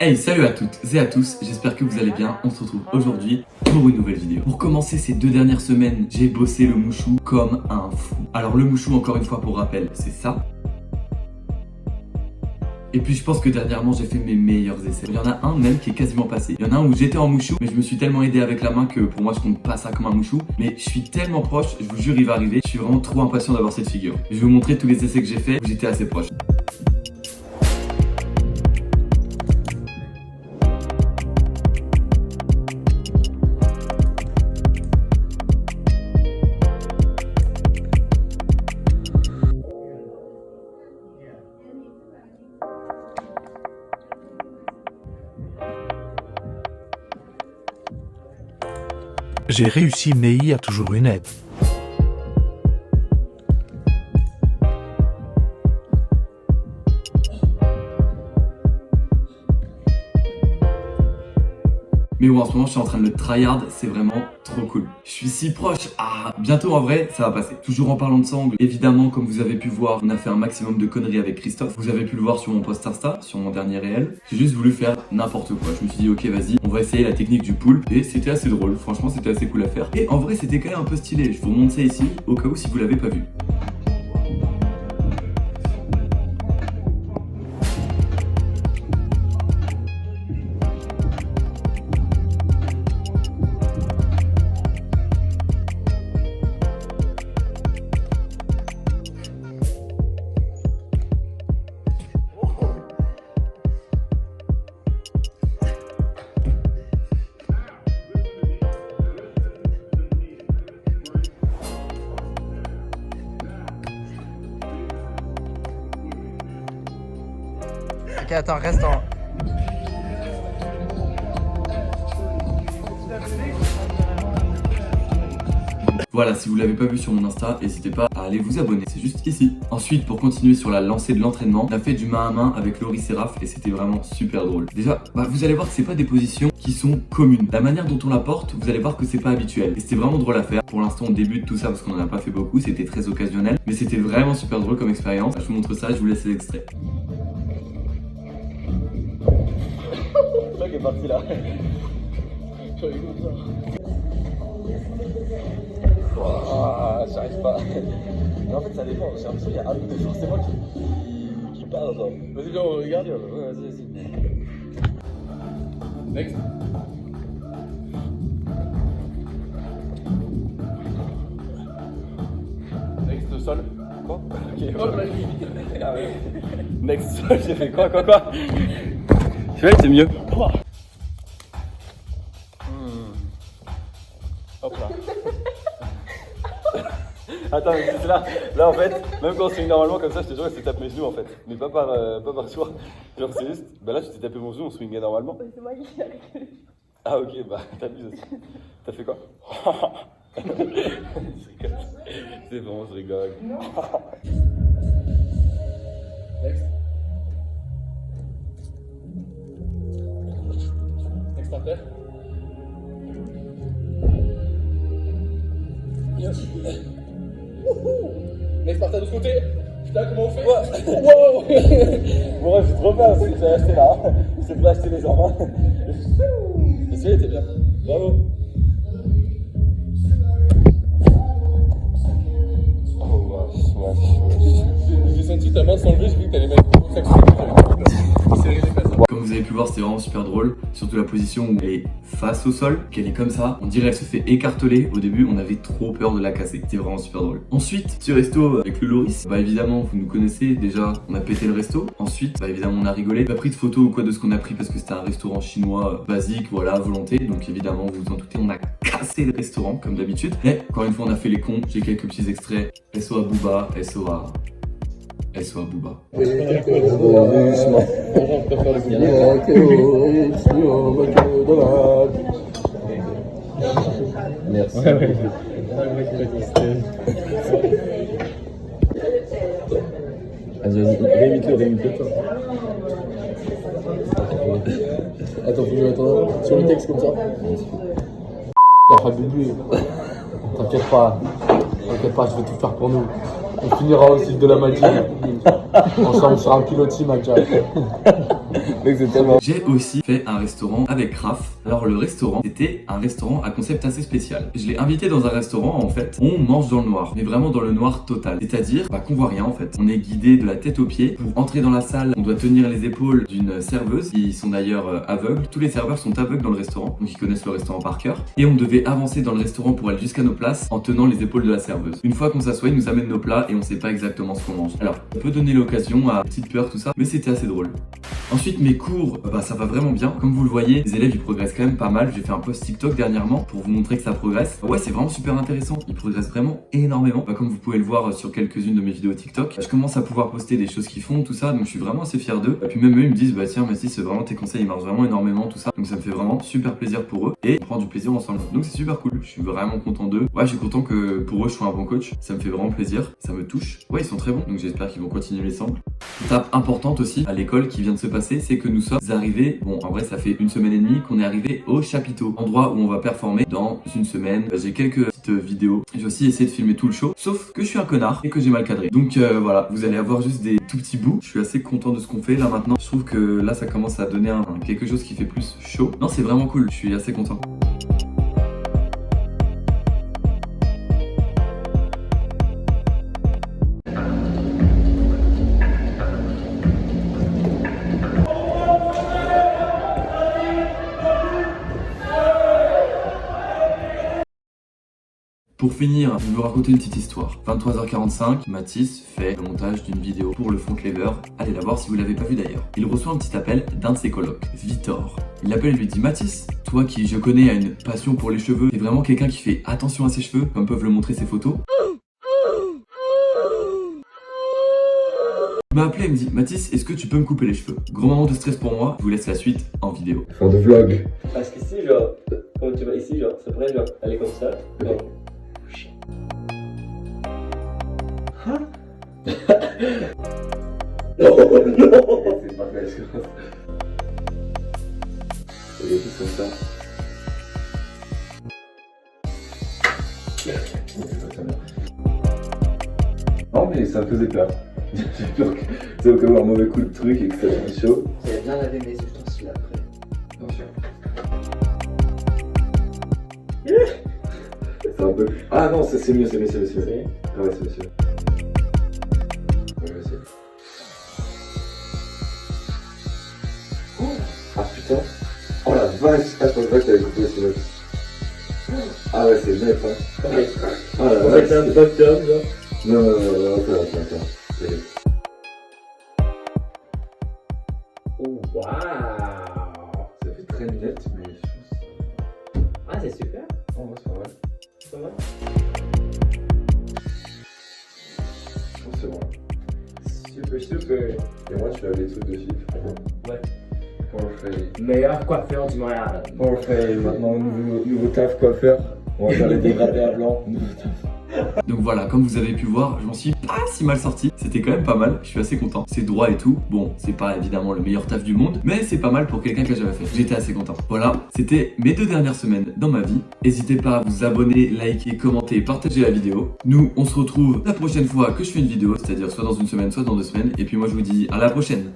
Hey, salut à toutes et à tous, j'espère que vous allez bien. On se retrouve aujourd'hui pour une nouvelle vidéo. Pour commencer ces 2 dernières semaines, j'ai bossé le mouchou comme un fou. Alors le mouchou, encore une fois pour rappel, c'est ça. Et puis je pense que dernièrement j'ai fait mes meilleurs essais. Il y en a un même qui est quasiment passé. Il y en a un où j'étais en mouchou, mais je me suis tellement aidé avec la main que pour moi je compte pas ça comme un mouchou. Mais je suis tellement proche, je vous jure il va arriver. Je suis vraiment trop impatient d'avoir cette figure. Je vais vous montrer tous les essais que j'ai fait où j'étais assez proche. J'ai réussi, mais il y a toujours une aide. Mais bon, en ce moment je suis en train de le tryhard, c'est vraiment trop cool. Je suis si proche, bientôt en vrai ça va passer. Toujours en parlant de sangle, évidemment comme vous avez pu voir, on a fait un maximum de conneries avec Christophe. Vous avez pu le voir sur mon post Insta, sur mon dernier réel. J'ai juste voulu faire n'importe quoi. Je me suis dit ok vas-y, on va essayer la technique du pool. Et c'était assez drôle, franchement c'était assez cool à faire. Et en vrai c'était quand même un peu stylé, je vous remonte ça ici, au cas où si vous l'avez pas vu. Ok, attends, reste en... Voilà, si vous l'avez pas vu sur mon Insta, n'hésitez pas à aller vous abonner, c'est juste ici. Ensuite, pour continuer sur la lancée de l'entraînement, on a fait du main à main avec Laurie Séraph et c'était vraiment super drôle. Déjà, vous allez voir que c'est pas des positions qui sont communes. La manière dont on la porte, vous allez voir que c'est pas habituel. Et c'était vraiment drôle à faire. Pour l'instant, on débute tout ça parce qu'on en a pas fait beaucoup, c'était très occasionnel. Mais c'était vraiment super drôle comme expérience. Je vous montre ça, je vous laisse l'extrait. C'est toi qui est parti là. J'arrive pas. Mais en fait, ça dépend. J'ai l'impression qu'il y a un peu de forcément qui part. Genre. Vas-y, viens, on regarde. Ouais, vas-y. Next. Next sol. Quoi? Ok, voilà. Ah ouais. Next sol, j'ai fait quoi? Tu vois, c'est mieux. Hop là. Attends, mais c'est là en fait, même quand on swing normalement comme ça, je te jure que c'est tape mes genoux en fait. Mais pas par soi. Genre c'est juste, là je t'ai tapé mon genou, on swingait normalement. C'est moi qui l'ai arrêté. Ah ok, t'abuses aussi. T'as fait quoi? Je rigole. C'est bon, je rigole. Non. Next. Next starter. Yes. Next partage de ce côté. Putain, comment on fait? Wow. Bon, ouais, j'ai trop peur parce que j'ai acheté là. J'ai pas acheté les armes. Mais celui-là était bien. Bravo. Oh, wesh. J'ai senti ta main s'enlever, j'ai vu que t'allais mettre beaucoup de Comme vous avez pu voir, c'était vraiment super drôle. Surtout la position où elle est face au sol, qu'elle est comme ça. On dirait qu'elle se fait écarteler. Au début, on avait trop peur de la casser. C'était vraiment super drôle. Ensuite, petit resto avec le Loris. Évidemment, vous nous connaissez. Déjà, on a pété le resto. Ensuite, évidemment, on a rigolé. Pas pris de photos ou quoi de ce qu'on a pris parce que c'était un restaurant chinois basique, voilà, à volonté. Donc évidemment, vous vous en doutez, on a cassé le restaurant comme d'habitude. Mais encore une fois, on a fait les cons. J'ai quelques petits extraits. SO à Booba, SO à Booba. Merci. Vas-y, réimite-le toi. Attends, faut que je m'attende sur le texte comme ça. Habibi, t'inquiète pas, je vais tout faire pour nous. On finira au site de la Madine. Ensemble sur un pilotis, Madja. Mec, c'est tellement. J'ai aussi fait un restaurant avec Raph. Alors le restaurant, c'était un restaurant à concept assez spécial. Je l'ai invité dans un restaurant, en fait, on mange dans le noir, mais vraiment dans le noir total. C'est-à-dire qu'on voit rien en fait. On est guidé de la tête aux pieds. Pour entrer dans la salle, on doit tenir les épaules d'une serveuse, qui sont d'ailleurs aveugles. Tous les serveurs sont aveugles dans le restaurant, donc ils connaissent le restaurant par cœur. Et on devait avancer dans le restaurant pour aller jusqu'à nos places en tenant les épaules de la serveuse. Une fois qu'on s'assoit, ils nous amènent nos plats et on sait pas exactement ce qu'on mange. Alors, on peut donner l'occasion à petite peur, tout ça, mais c'était assez drôle. Ensuite, mes cours, ça va vraiment bien. Comme vous le voyez, les élèves ils progressent quand même pas mal. J'ai fait un post TikTok dernièrement pour vous montrer que ça progresse. Ouais, c'est vraiment super intéressant. Ils progressent vraiment énormément. Comme vous pouvez le voir sur quelques-unes de mes vidéos TikTok, je commence à pouvoir poster des choses qu'ils font, tout ça. Donc je suis vraiment assez fier d'eux. Et puis même eux, ils me disent, bah tiens, Mathis, c'est vraiment tes conseils, ils marchent vraiment énormément, tout ça. Donc ça me fait vraiment super plaisir pour eux et on prend du plaisir ensemble. Donc c'est super cool. Je suis vraiment content d'eux. Ouais, je suis content que pour eux, je sois un bon coach. Ça me fait vraiment plaisir. Ça me touche. Ouais, ils sont très bons. Donc j'espère qu'ils vont continuer l'ensemble. Étape importante aussi à l'école qui vient de se passer, c'est que nous sommes arrivés, bon en vrai ça fait une semaine et demie qu'on est arrivé au chapiteau, endroit où on va performer dans une semaine. J'ai quelques petites vidéos, j'ai aussi essayé de filmer tout le show, sauf que je suis un connard et que j'ai mal cadré. Donc voilà, vous allez avoir juste des tout petits bouts. Je suis assez content de ce qu'on fait là maintenant. Je trouve que là ça commence à donner quelque chose qui fait plus chaud. Non, c'est vraiment cool, je suis assez content. Pour finir, je vais vous raconter une petite histoire. 23h45, Mathis fait le montage d'une vidéo pour le Front Clever. Allez la voir si vous l'avez pas vu d'ailleurs. Il reçoit un petit appel d'un de ses colocs, Victor. Il l'appelle et lui dit: Mathis, toi qui je connais a une passion pour les cheveux, t'es vraiment quelqu'un qui fait attention à ses cheveux, comme peuvent le montrer ses photos. Il m'a appelé et me dit: Mathis, est-ce que tu peux me couper les cheveux? Gros moment de stress pour moi, je vous laisse la suite en vidéo. Fin de vlog. Parce qu'ici, genre, quand tu vas ici, genre, ça pourrait genre aller comme ça. Genre. Hein? Non, non, c'est pas fait, je pense. Il y a tout comme ça. Non, mais ça me faisait peur. J'ai peur que c'est au cas où un mauvais coup de truc et que ça soit chaud. J'avais bien lavé mes ustensiles après. Attention. C'est un peu. Ah non, c'est mieux, c'est mieux, c'est mieux. Ah ouais, c'est mieux, c'est mieux. Je vais essayer. Ah putain. Oh la vache. Ah, je pensais pas que t'avais coupé aussi mal. Ah ouais, c'est net, hein. Ah la vache. C'est un docteur, là. Non, attends. Oh, waouh! Ça fait très net, mais je pense. Ah, c'est super! Oh, ouais, c'est pas mal. C'est pas mal? Je pense que c'est bon. Super. Et moi, tu as des trucs de fil. Ouais. Parfait. Meilleur coiffeur du Montréal. Parfait. Maintenant, nouveau taf coiffeur. On va faire les dégradés à blanc. Nouveau taf. Donc voilà, comme vous avez pu voir, je m'en suis pas si mal sorti. C'était quand même pas mal, je suis assez content. C'est droit et tout. Bon, c'est pas évidemment le meilleur taf du monde, mais c'est pas mal pour quelqu'un qui a jamais fait. J'étais assez content. Voilà, c'était mes 2 dernières semaines dans ma vie. N'hésitez pas à vous abonner, liker, commenter, partager la vidéo. Nous, on se retrouve la prochaine fois que je fais une vidéo, c'est-à-dire soit dans une semaine, soit dans 2 semaines. Et puis moi, je vous dis à la prochaine.